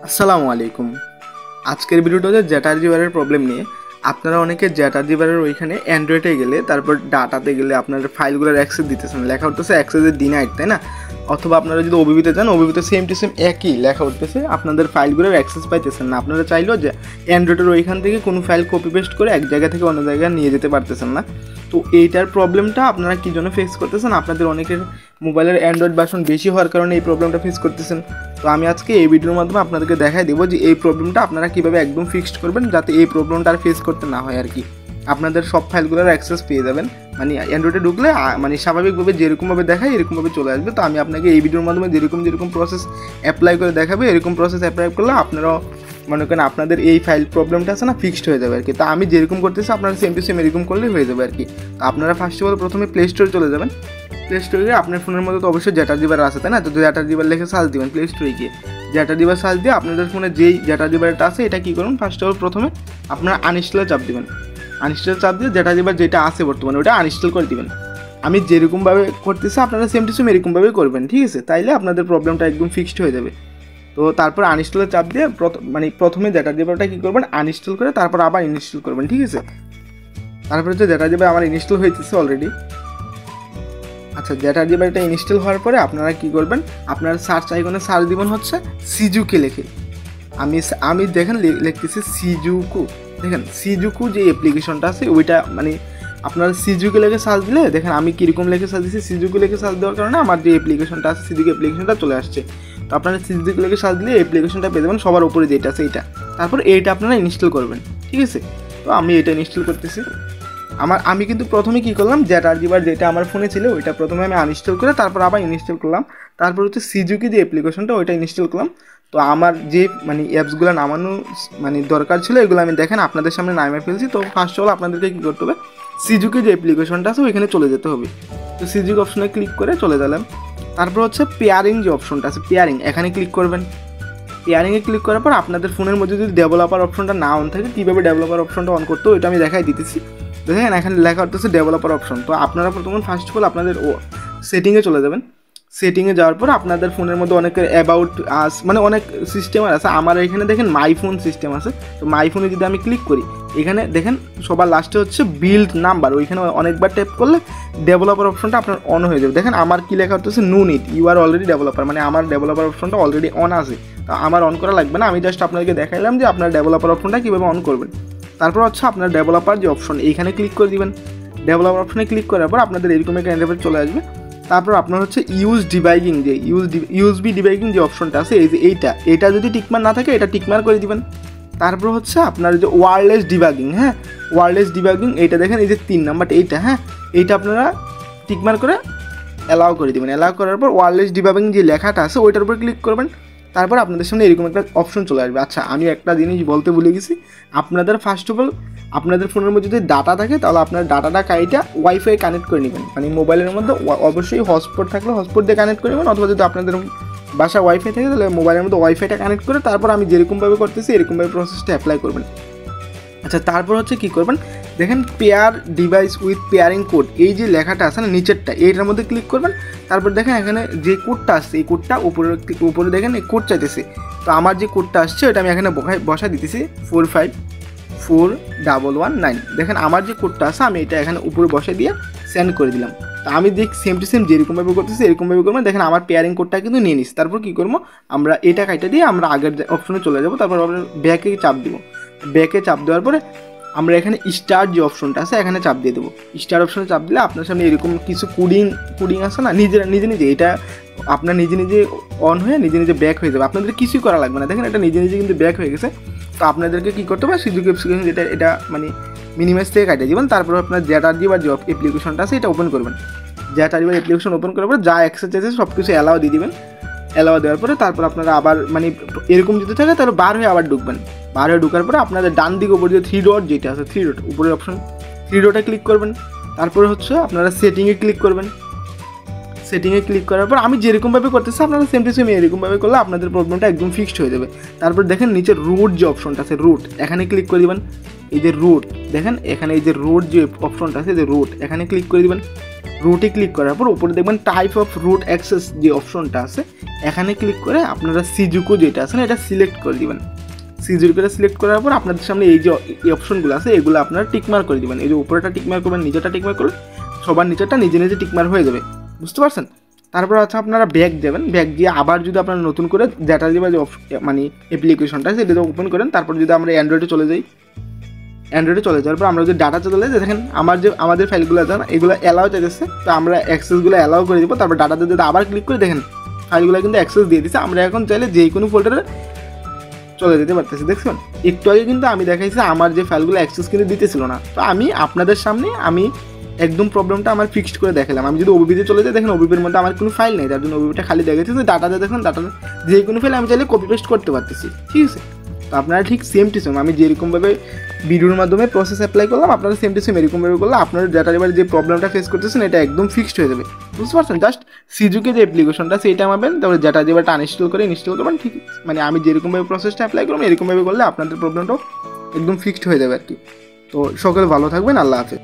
আসসালামু আলাইকুম। আজকের ভিডিওটাতে জ্যাটার্জি বারের প্রবলেম নিয়ে। আপনারা অনেকে জ্যাটার্জি বারের ওইখানে অ্যান্ড্রয়েডে গেলে তারপর ডাটাতে গেলে আপনার ফাইলগুলোর অ্যাক্সেস দিতেছেন, লেখা উঠতেছে অ্যাক্সেসের ডিনাইড, তাই না? অথবা আপনারা যদি ওবিবিতে যান, ওবিবিতে সেম টু সেম একই লেখা উঠতেছে, আপনাদের ফাইলগুলোর অ্যাক্সেস পাইতেছেন না। আপনারা চাইলেও যে অ্যান্ড্রয়েডের ওইখান থেকে কোনো ফাইল কপি পেস্ট করে এক জায়গা থেকে অন্য জায়গায় নিয়ে যেতে পারতেছেন না। তো এইটার প্রবলেমটা আপনারা কী জন্য ফেস করতেছেন? আপনাদের অনেকের মোবাইলের অ্যান্ড্রয়েড ভার্সন বেশি হওয়ার কারণে এই প্রবলেমটা ফেস করতেছেন। তো আমি আজকে এই ভিডিওর মাধ্যমে আপনাদেরকে দেখাই দেবো যে এই প্রবলেমটা আপনারা কীভাবে একদম ফিক্সড করবেন, যাতে এই প্রবলেমটা আর ফেস করতে না হয় আর কি। আপনাদের সব ফাইলগুলোর অ্যাক্সেস পেয়ে যাবেন, মানে অ্যান্ড্রয়েডে ঢুকলে মানে স্বাভাবিকভাবে যেরকমভাবে দেখায় এরকমভাবে চলে আসবে। তো আমি আপনাকে এই ভিডিওর মাধ্যমে যেরকম প্রসেস অ্যাপ্লাই করে দেখাবে, এরকম প্রসেস অ্যাপ্লাই করলে আপনারাও মনে করেন আপনাদের এই ফাইল প্রবলেমটা আছে না, ফিক্সড হয়ে যাবে আর কি। তো আমি যেরকম করতেছি আপনারা সেম টু সেম এরকম করলেই হয়ে যাবে আর কি। তো আপনারা ফার্স্ট অফ অল প্রথমে প্লে স্টোরে চলে যাবেন। প্লে স্টোরে গিয়ে আপনার ফোনের মধ্যে তো অবশ্যই জ্যাটার্জি বার আছে, তাই না? তো জ্যাটার্জি বার লিখে সার্চ দিবেন প্লে স্টোরে গিয়ে। জ্যাটার্জি বার সার্চ দিয়ে আপনাদের ফোনে যেই জ্যাটার্জি বারটা আছে এটা কী করুন, ফার্স্ট অফ অল প্রথমে আপনারা আনইনস্টলে চাপ দিবেন। আনইনস্টল চাপ দিয়ে জ্যাটার্জি বার যেটা আছে বর্তমানে ওটা আনইনস্টল করে দিবেন। আমি যেরকমভাবে করতেছি আপনারা সেম টু সেম এরকমভাবেই করবেন, ঠিক আছে? তাইলে আপনাদের প্রবলেমটা একদম ফিক্সড হয়ে যাবে। তো তারপর আনইনস্টলে চাপ দিয়ে প্রথমে জ্যাটার্জি বারটা কী করবেন, আনইনস্টল করে তারপর আবার ইনস্টল করবেন, ঠিক আছে? তারপরে হচ্ছে জ্যাটার্জি বার আমার ইনস্টল হয়েছে অলরেডি। আচ্ছা, জ্যাটার্জি বারটা ইনস্টল হওয়ার পরে আপনারা কী করবেন, আপনার সার্চ আইকনে সার্চ দিবেন হচ্ছে সিজুকে লিখে। আমি দেখেন লিখতেছি সিজুকু। দেখেন সিজুকু যে অ্যাপ্লিকেশনটা আছে ওইটা, মানে আপনার সিজুকে লিখে সার্চ দিলে দেখেন আমি কীরকম লিখে সার্চ দিচ্ছি। সিজুকে লিখে সার্চ দেওয়ার কারণে আমার যে অ্যাপ্লিকেশনটা আছে সিজুকে অ্যাপ্লিকেশনটা চলে আসছে। তো আপনারা সিজুকে লিখে সার্চ দিলে অ্যাপ্লিকেশনটা পেয়ে যাবেন সবার উপরে যেটা আছে এইটা। তারপর এইটা আপনারা ইনস্টল করবেন, ঠিক আছে? তো আমি এটা ইনস্টল করতেছি। আমি কিন্তু প্রথমে কী করলাম, জ্যাটার্জি বার যেটা আমার ফোনে ছিল ওইটা প্রথমে আমি আনইনস্টল করে তারপর আবার ইনস্টল করলাম। তারপর হচ্ছে সিজুকি যে অ্যাপ্লিকেশনটা ওইটা ইনস্টল করলাম। তো আমার যে মানে অ্যাপসগুলো নামানো মানে দরকার ছিল এগুলো আমি দেখেন আপনাদের সামনে নামিয়ে ফেলছি। তো ফার্স্ট অফ অল আপনাদেরকে কী করতে হবে, সিজুকি যে অ্যাপ্লিকেশনটা আছে ওইখানে চলে যেতে হবে। তো সিজুকি অপশনে ক্লিক করে চলে গেলাম। তারপর হচ্ছে পেয়ারিং যে অপশনটা আছে, পেয়ারিং এখানে ক্লিক করবেন। পেয়ারিংয়ে ক্লিক করার পর আপনাদের ফোনের মধ্যে যদি ডেভেলপার অপশনটা না অন থাকে, কীভাবে ডেভেলপার অপশনটা অন করতে ওইটা আমি দেখাই দিতেছি। দেখেন এখানে লেখা হচ্ছে ডেভেলপার অপশন। তো আপনারা প্রথমে ফার্স্ট অফ অল আপনাদের সেটিংয়ে চলে যাবেন। সেটিংয়ে যাওয়ার পর আপনাদের ফোনের মধ্যে অনেকের অ্যাবাউট আস মানে অনেক সিস্টেমার আছে। আমার এখানে দেখেন মাই ফোন সিস্টেম আছে। তো মাই ফোনে যদি আমি ক্লিক করি, এখানে দেখেন সবার লাস্টে হচ্ছে বিল্ড নাম্বার, ওইখানে অনেকবার ট্যাপ করলে ডেভেলপার অপশনটা আপনার অন হয়ে যাবে। দেখেন আমার কী লেখা হচ্ছে no need, you are already developer, মানে আমার ডেভেলপার অপশনটা অলরেডি অন আছে। তো আমার অন করা লাগবে না, আমি জাস্ট আপনাদেরকে দেখাইলাম যে আপনার ডেভেলপার অপশনটা কীভাবে অন করবেন। তারপর হচ্ছে আপনার ডেভেলপার যে অপশন এইখানে ক্লিক করে দিবেন। ডেভেলপার অপশনে ক্লিক করার পর আপনাদের এরকম একটা ইন্টারফেস চলে আসবে। তারপর আপনার হচ্ছে ইউজ ডিবাইগিং যে ইউএসবি ডিবাইগিং যে অপশনটা আছে এই যে এইটা যদি টিকমার না থাকে এটা টিকমার করে দিবেন। তারপর হচ্ছে আপনার যে ওয়্যারলেস ডিবাগিং, হ্যাঁ ওয়্যারলেস ডিবাগিং এইটা দেখেন এই যে 3 নাম্বারটা এইটা, হ্যাঁ এইটা আপনারা টিকমার করে অ্যালাউ করে দেবেন। অ্যালাউ করার পর ওয়্যারলেস ডিবাগিং যে লেখাটা আছে ওইটার উপর ক্লিক করবেন। তারপর আপনাদের সামনে এরকম একটা অপশন চলে আসবে। আচ্ছা, আমি একটা জিনিস বলতে ভুলে গেছি, আপনাদের ফার্স্ট অফ অল আপনাদের ফোনের মধ্যে যদি ডাটা থাকে তাহলে আপনার ডাটাটা কাইটা ওয়াইফাই কানেক্ট করে নেবেন। মানে মোবাইলের মধ্যে অবশ্যই হটস্পট থাকলে হটস্পট দিয়ে কানেক্ট করে নেবেন, অথবা যদি আপনাদের বাসা ওয়াইফাই থাকে তাহলে মোবাইলের মধ্যে ওয়াইফাইটা কানেক্ট করে তারপর আমি যেরকমভাবে করতেছি এরকমভাবে প্রসেসটা অ্যাপ্লাই করবেন। আচ্ছা, তারপর হচ্ছে কী করবেন, দেখেন pair device with pairing code এই যে লেখাটা আছে না নিচেরটা, এইটার মধ্যে ক্লিক করবেন। তারপর দেখেন এখানে যে কোডটা আসছে এই কোডটা উপরে দেখেন এই কোড চাইতেছে। তো আমার যে কোডটা আসছে ওটা আমি এখানে বসা দিতেছি 454119। দেখেন আমার যে কোডটা আছে আমি এটা এখানে উপরে বসে দিয়ে সেন্ড করে দিলাম। তো আমি দেখ সেম টু সেম যেরকমভাবে করতেছি এরকমভাবে করবো। দেখেন আমার পেয়ারিং কোডটা কিন্তু নিয়ে নিস। তারপর কী করবো, আমরা এটা কাইটা দিয়ে আমরা আগের অপশনে চলে যাবো। তারপর আমরা ব্যাকে চাপ দিব। ব্যাকে চাপ দেওয়ার পরে আমরা এখানে স্টার যে অপশনটা আছে এখানে চাপ দিয়ে দেবো। স্টার অপশনে চাপ দিলে আপনার সামনে এরকম কিছু কোডিং আছে না, নিজে এটা আপনার নিজে অন হয়ে নিজে ব্যাক হয়ে যাবে। আপনাদের কিছুই করা লাগবে না। দেখেন এটা নিজে কিন্তু ব্যাক হয়ে গেছে। তো আপনাদেরকে কী করতে হবে, সিজুকি অ্যাপ্লিকেশন এটা মানে মিনিমাইজ থেকে কাটিয়ে দেবেন। তারপর আপনার জ্যাটার্জি বা যে অ্যাপ্লিকেশনটা আছে এটা ওপেন করবেন। জ্যাটার্জি বা অ্যাপ্লিকেশন ওপেন করার পরে যা অ্যাক্সেস আছে সব কিছু অ্যালাউ দিয়ে দেবেন। অ্যালাউ দেওয়ার পরে তারপর আপনারা আবার মানে এরকম যদি থাকে তাহলে বার হয়ে আবার ঢুকবেন। বার হয়ে ঢুকার পরে আপনাদের ডান দিকে উপরে যে 3 ডট যেটা আছে 3 ডট উপরের অপশন 3 ডটে ক্লিক করবেন। তারপরে হচ্ছে আপনারা সেটিংয়ে ক্লিক করবেন। সেটিংয়ে ক্লিক করার পর আমি যেরকমভাবে করতেছি আপনারা সেম টু সেম এরকমভাবে করলে আপনাদের প্রবলেমটা একদম ফিক্সড হয়ে যাবে। তারপর দেখেন নিচে রুট যে অপশনটা আছে রুট এখানে ক্লিক করে দেবেন। এই যে রুট দেখেন এখানে এই যে রুট যে অপশনটা আছে যে রুট এখানে ক্লিক করে দেবেন। রুটে ক্লিক করার পর উপরে দেখবেন টাইপ অফ রুট অ্যাক্সেস যে অপশনটা আছে এখানে ক্লিক করে আপনারা সিজুকো যেটা আছে না এটা সিলেক্ট করে দিবেন। সিজুকোটা সিলেক্ট করার পর আপনাদের সামনে এই যে এই অপশনগুলো আছে এগুলো আপনারা টিকমার্ক করে দিবেন। এই যে উপরেটা টিকমার্ক করবেন, নিচেটা টিকমার্ক করলে সবার নিচেরটা নিজে নিজে টিকমার্ক হয়ে যাবে, বুঝতে পারছেন? তারপর হচ্ছে আপনারা ব্যাক যাবেন, ব্যাক গিয়ে আবার যদি আপনারা নতুন করে জ্যাটার্জি বা যে মানে অ্যাপ্লিকেশনটা আছে এটা ওপেন করেন, তারপর যদি আমরা অ্যান্ড্রয়েডে চলে যাই, অ্যান্ড্রয়েডে চলে যাওয়ার পর আমরা যদি ডাটা চলে যাই, দেখেন আমাদের ফাইলগুলো আছে না এগুলো অ্যালাউ চাইতেছে, তো আমরা অ্যাক্সেসগুলো অ্যালাউ করে দিব। তারপর ডাটাতে যদি আবার ক্লিক করে দেখেন ফাইলগুলো কিন্তু অ্যাক্সেস দিয়ে দিচ্ছে। আমরা এখন চাইলে যে কোনো ফোল্ডারে চলে যেতে পারতেছি। দেখছেন একটু আগে কিন্তু আমি দেখাইছি আমার যে ফাইলগুলো অ্যাক্সেস কিন্তু দিতেছিল না, তো আমি আপনাদের সামনে আমি একদম প্রবলেমটা আমার ফিক্সড করে দেখালাম। আমি যদি ওবিপিতে চলে যাই, দেখেন ওবিপির মধ্যে আমার কোনো ফাইল নেই, তার জন্য ওবিপিটা খালি দেখাচ্ছি। ডাটাতে দেখেন ডাটাতে যে কোনো ফাইল আমি চাইলে কপি পেস্ট করতে পারতেছি, ঠিক আছে? তো আপনারা ঠিক সেম টু সেম আমি যেরকমভাবে ভিডিওর মাধ্যমে প্রসেস অ্যাপ্লাই করলাম, আপনারা সেম টু সেম এরকমভাবে করলে আপনার ডাটা এবার যে প্রবলেমটা ফেস করতেছেন এটা একদম ফিক্সড হয়ে যাবে, বুঝতে পারছেন? জাস্ট সিজুকে যে অ্যাপ্লিকেশনটা সেইটা আমাবেন, তারপরে ডাটা যেবারটা আনইনস্টল করে ইনস্টল করবেন, ঠিক মানে আমি যেরকমভাবে প্রসেসটা অ্যাপ্লাই করলাম এরকমভাবে করলে আপনাদের প্রবলেমটাও একদম ফিক্সড হয়ে যাবে আর কি। তো সকলে ভালো থাকবেন, আল্লাহ হাফেজ।